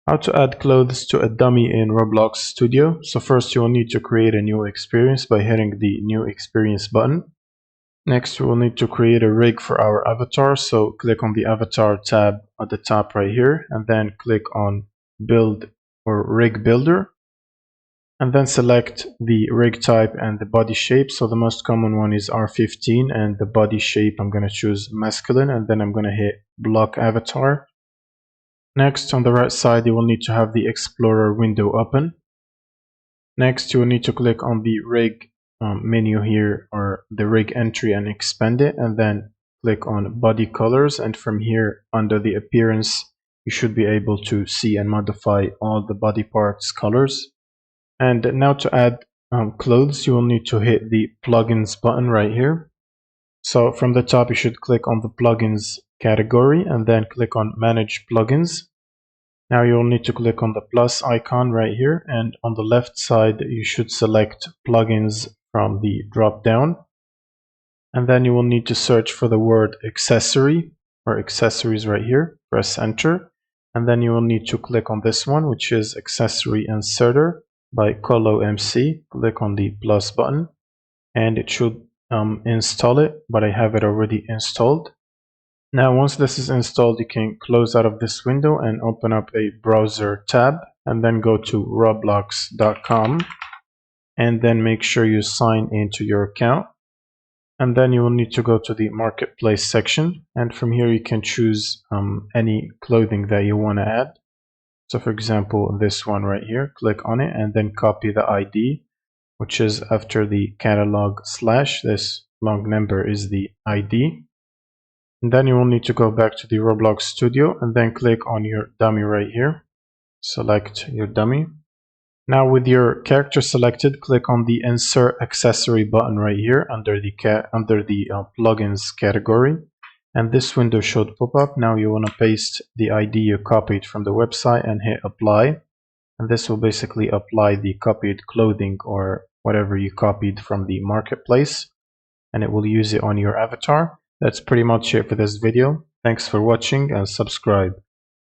How to add clothes to a dummy in Roblox Studio. So first you will need to create a new experience by hitting the new experience button. Next we will need to create a rig for our avatar. So click on the avatar tab at the top right here and then click on build or rig builder. And then select the rig type and the body shape. So the most common one is R15 and the body shape I'm going to choose masculine and then I'm going to hit block avatar. Next, on the right side, you will need to have the Explorer window open. Next, you will need to click on the rig menu here, or the rig entry, and expand it, and then click on body colors. And from here, under the appearance, you should be able to see and modify all the body parts colors. And now to add clothes, you will need to hit the plugins button right here. So from the top, you should click on the plugins category and then click on manage plugins. Now you'll need to click on the plus icon right here, and on the left side you should select plugins from the drop down, and then you will need to search for the word accessory or accessories right here. Press enter, and then you will need to click on this one, which is accessory inserter by Colo MC. Click on the plus button and it should install it, but I have it already installed. Now once this is installed, you can close out of this window and open up a browser tab and then go to roblox.com and then make sure you sign into your account, and then you will need to go to the marketplace section, and from here you can choose any clothing that you want to add. So for example, this one right here, click on it and then copy the ID, which is after the catalog slash. This long number is the ID. And then you will need to go back to the Roblox Studio and then click on your dummy right here. Select your dummy. Now with your character selected, click on the insert accessory button right here under the plugins category. And this window should pop up. Now you want to paste the ID you copied from the website and hit apply. And this will basically apply the copied clothing or whatever you copied from the marketplace, and it will use it on your avatar. That's pretty much it for this video. Thanks for watching and subscribe.